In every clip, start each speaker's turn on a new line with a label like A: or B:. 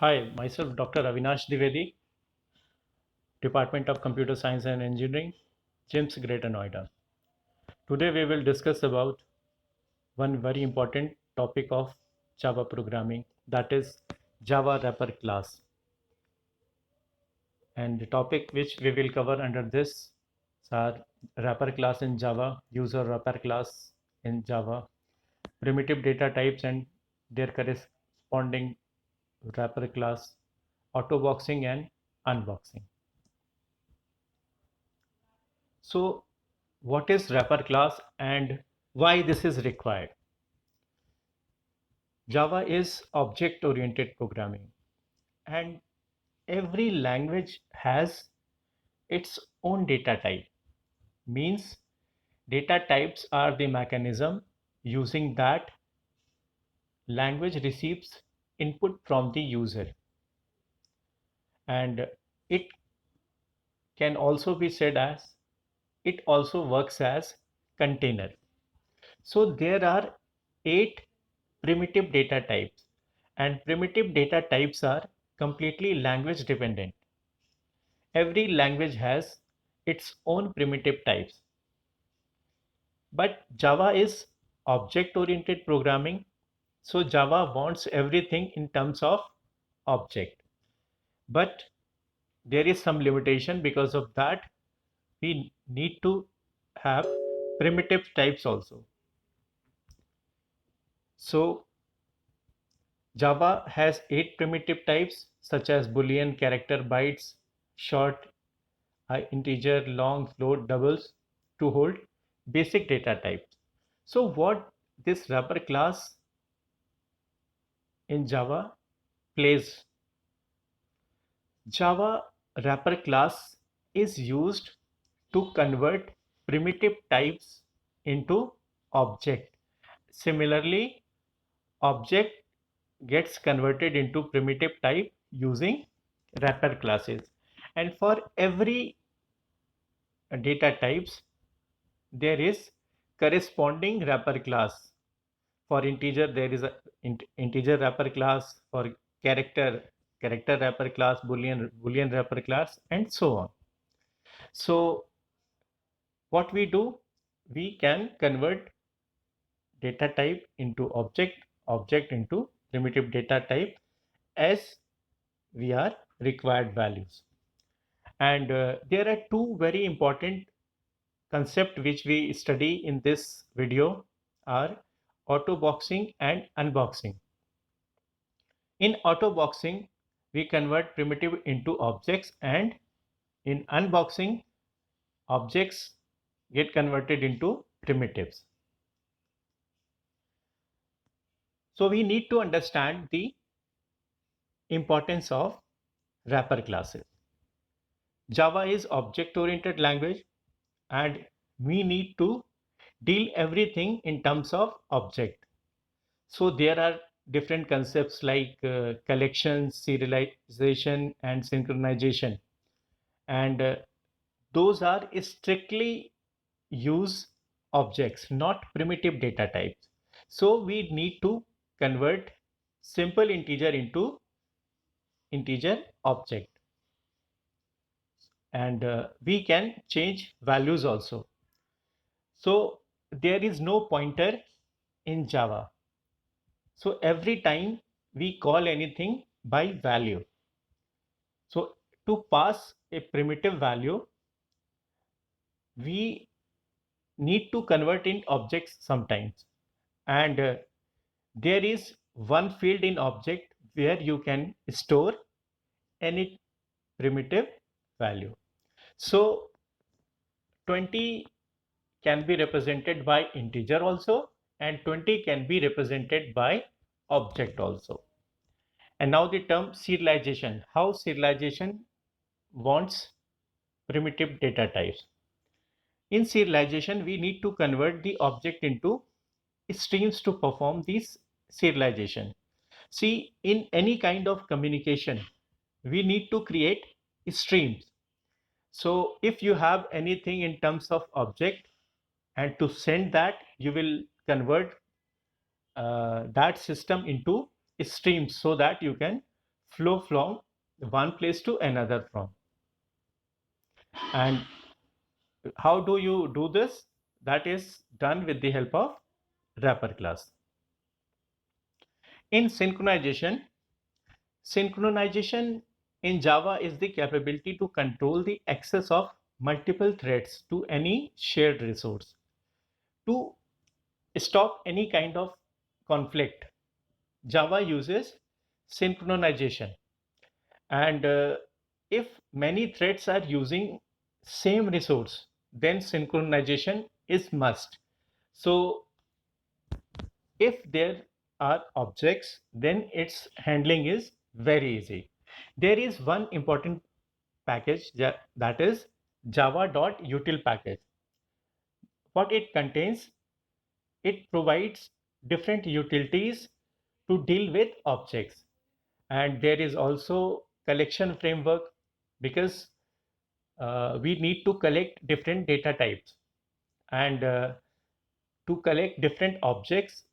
A: Hi, myself Dr. Avinash Dwivedi, Department of Computer Science and Engineering, JIMS Greater Noida. Today we will discuss about one very important topic of Java programming, that is Java wrapper class. And the topic which we will cover under this are wrapper class in Java, user wrapper class in Java, primitive data types and their corresponding wrapper class, auto boxing and unboxing. So what is wrapper class and why this is required? Java is object oriented programming, and every language has its own data type. Means data types are the mechanism using that language receives input from the user, and it can also be said as it also works as container. So there are 8 primitive data types, and primitive data types are completely language dependent. Every language has its own primitive types. But Java is object oriented programming, so Java wants everything in terms of object. But there is some limitation. Because of that, we need to have primitive types also. So Java has 8 primitive types such as Boolean, character, bytes, short, integer, long, float, doubles to hold basic data types. So what this wrapper class in Java plays? Java wrapper class is used to convert primitive types into object. Similarly, object gets converted into primitive type using wrapper classes, and for every data types there is corresponding wrapper class. For integer there is a integer wrapper class, for character wrapper class, boolean wrapper class, and so on. So what we do, we can convert data type into object into primitive data type as we are required values. And there are two very important concepts which we study in this video are auto boxing and unboxing. In auto boxing, we convert primitive into objects, and in unboxing, objects get converted into primitives. So we need to understand the importance of wrapper classes. Java is object oriented language, and we need to deal everything in terms of object. So there are different concepts like collections, serialization, and synchronization, and those are strictly use objects, not primitive data types. So we need to convert simple integer into integer object, and we can change values also. So there is no pointer in Java. So every time we call anything by value. So to pass a primitive value, we need to convert in objects sometimes. And there is one field in object where you can store any primitive value. So 20 can be represented by integer also, and 20 can be represented by object also. And now the term serialization, how serialization wants primitive data types. In serialization, we need to convert the object into streams to perform this serialization. See, in any kind of communication, we need to create streams. So if you have anything in terms of object, and to send that, you will convert that system into streams so that you can flow from one place to another from. And how do you do this? That is done with the help of wrapper class. In synchronization in Java is the capability to control the access of multiple threads to any shared resource. To stop any kind of conflict, Java uses synchronization. And if many threads are using same resource, then synchronization is must. So if there are objects, then its handling is very easy. There is one important package that is java.util package. What it contains, it provides different utilities to deal with objects. And there is also collection framework, because we need to collect different data types. And to collect different objects,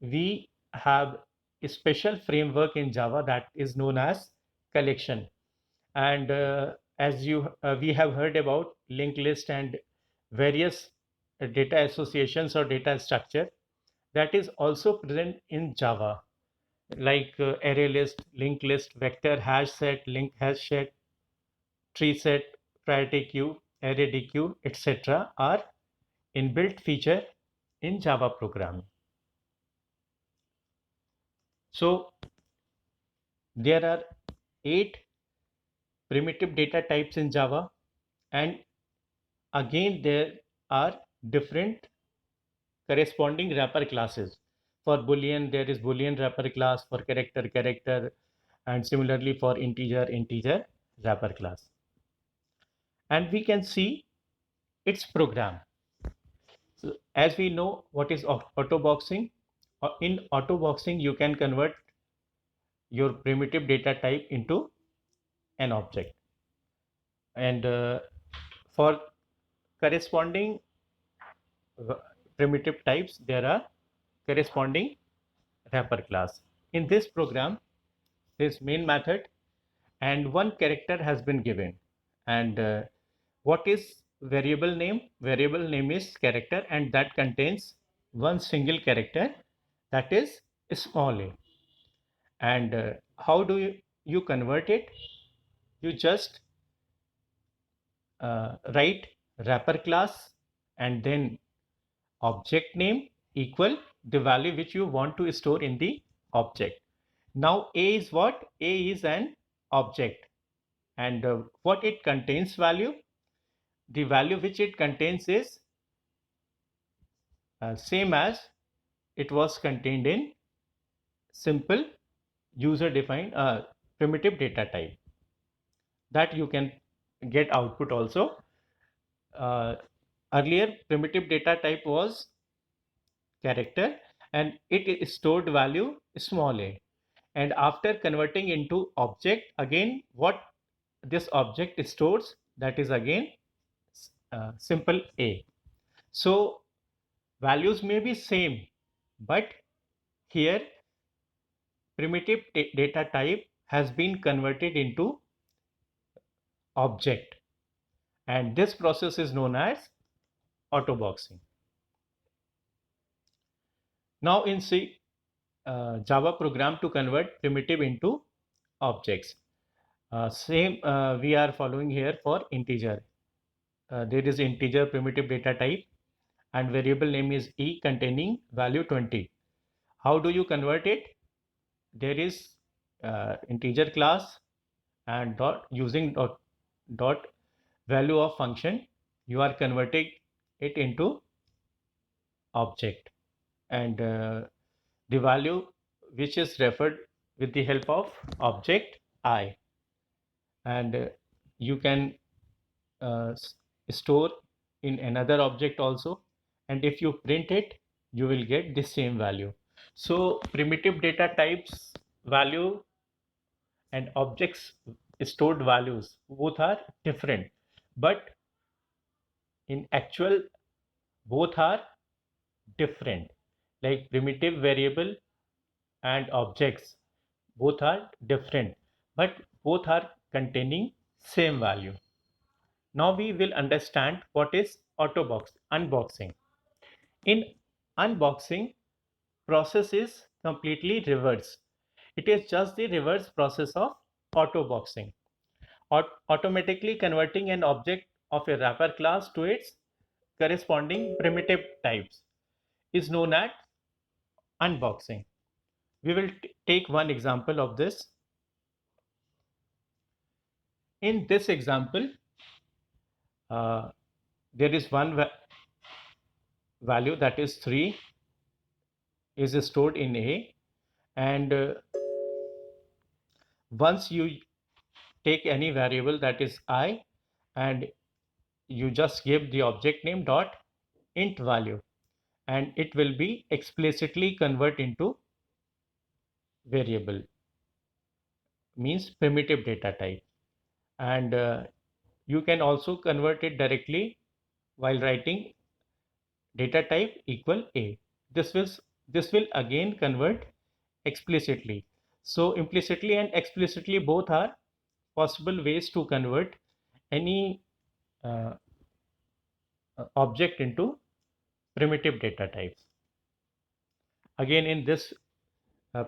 A: we have a special framework in Java that is known as collection. And as we have heard about linked list and various data associations or data structure, that is also present in Java, like array list, linked list, vector, hash set, linked hash set, tree set, priority queue, array dequeue, etc. are inbuilt feature in Java programming. So there are 8 primitive data types in Java, and again there are different corresponding wrapper classes. For Boolean, there is Boolean wrapper class, for character, character, and similarly for integer, integer wrapper class. And we can see its program. So as we know what is autoboxing, in autoboxing you can convert your primitive data type into an object. And for corresponding uh, primitive types, there are corresponding wrapper class. In this program, this main method and one character has been given. And what is variable name? Variable name is character, and that contains one single character, that is small a. And how do you convert it? You just write wrapper class and then object name equal the value which you want to store in the object. Now a is what? A is an object, and what it contains value? The value which it contains is same as it was contained in simple user defined primitive data type, that you can get output also. uh, Earlier primitive data type was character, and it stored value small a, and after converting into object, again what this object stores, that is again simple a. So values may be same, but here primitive data type has been converted into object, and this process is known as autoboxing. Now in C, Java program to convert primitive into objects. Same we are following here for integer. There is integer primitive data type, and variable name is e containing value 20. How do you convert it? There is integer class, and using dot value of function, you are converting it into object, and the value which is referred with the help of object I, and you can uh, store in another object also, and if you print it, you will get the same value. So primitive data types value and objects stored values both are different, but in actual both are different. Like primitive variable and objects, both are different, but both are containing same value. Now we will understand what is unboxing. In unboxing, process is completely reverse. It is just the reverse process of autoboxing, automatically converting an object of a wrapper class to its corresponding primitive types is known as unboxing. We will take one example of this. In this example, uh, there is one value, that is 3, is stored in A, and once you take any variable, that is I, and you just give the object name dot int value, and it will be explicitly convert into variable, means primitive data type. And you can also convert it directly while writing data type equal A. This will again convert explicitly. So implicitly and explicitly both are possible ways to convert any uh, object into primitive data types. Again, in this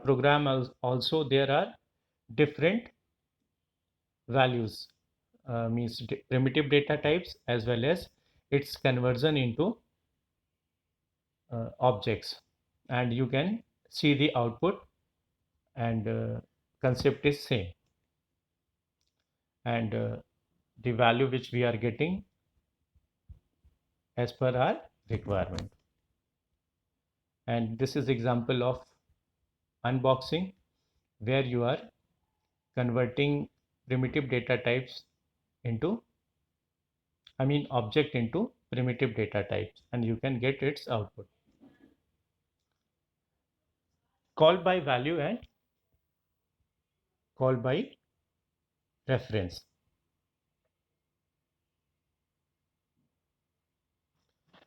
A: program also there are different values, means primitive data types as well as its conversion into objects, and you can see the output, and concept is same, and the value which we are getting as per our requirement. And this is example of unboxing, where you are converting primitive data types into, I mean object into primitive data types, and you can get its output. Call by value and call by reference.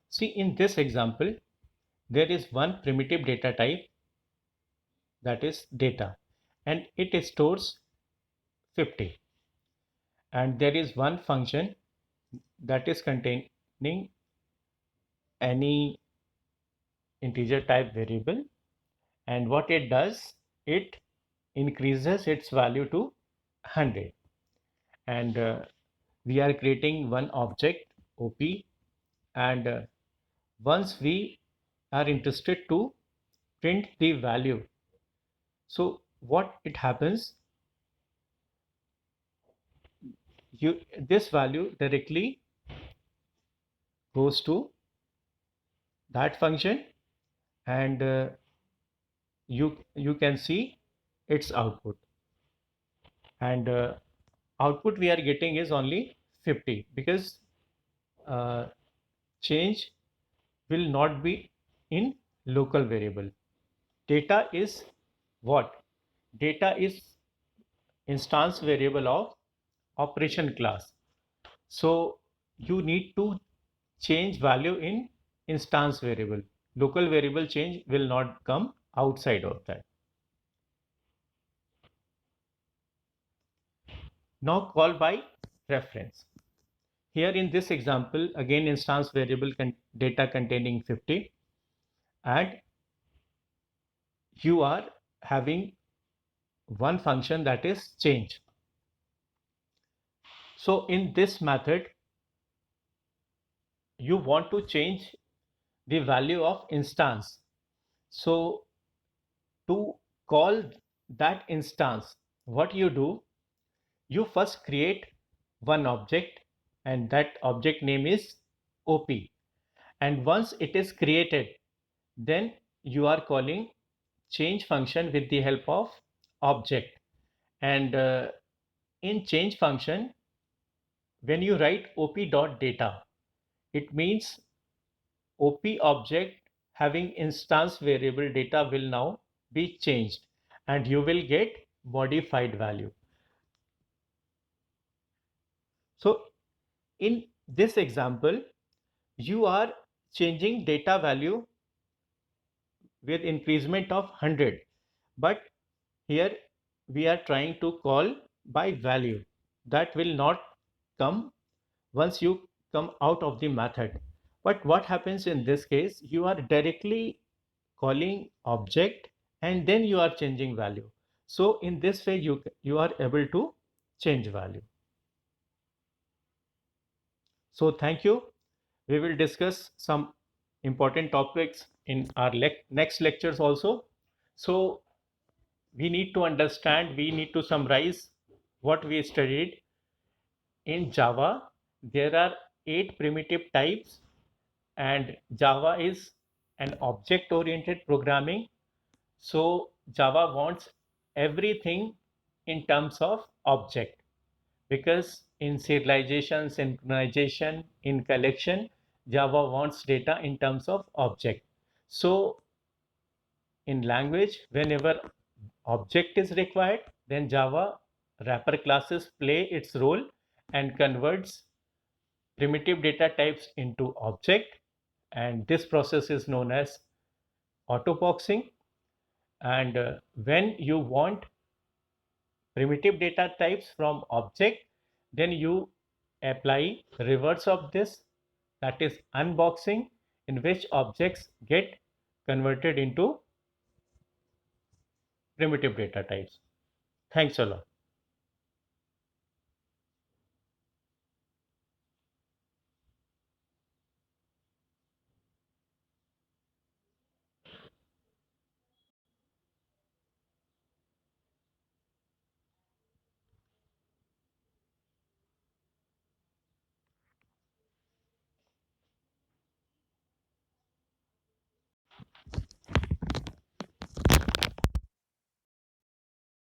A: See, in this example, there is one primitive data type, that is data, and it stores 50, and there is one function that is containing any integer type variable, and what it does, it increases its value to 100, and we are creating one object op, and once we are interested to print the value, so what it happens, you this value directly goes to that function, and you can see its output, and output we are getting is only 50, because uh, change will not be in local variable. Data is what? Data is instance variable of operation class. So you need to change value in instance variable. Local variable change will not come outside of that. Now call by reference. Here in this example, again instance variable data containing 50, and you are having one function, that is change. So in this method, you want to change the value of instance. So to call that instance, what you do, you first create one object, and that object name is op, and once it is created, then you are calling change function with the help of object, and in change function, when you write op.data, it means op object having instance variable data will now be changed, and you will get modified value. So in this example, you are changing data value with increment of 100, but here we are trying to call by value. That will not come once you come out of the method. But what happens in this case, you are directly calling object and then you are changing value. So in this way you are able to change value. So thank you. We will discuss some important topics in our next lectures also. So we need to understand, we need to summarize what we studied. In Java, there are 8 primitive types, and Java is an object oriented programming. So Java wants everything in terms of object, because in serialization, synchronization, in collection, Java wants data in terms of object. So in language, whenever object is required, then Java wrapper classes play its role and converts primitive data types into object, and this process is known as autoboxing. And when you want primitive data types from object, then you apply reverse of this, that is unboxing, in which objects get converted into primitive data types. Thanks a lot.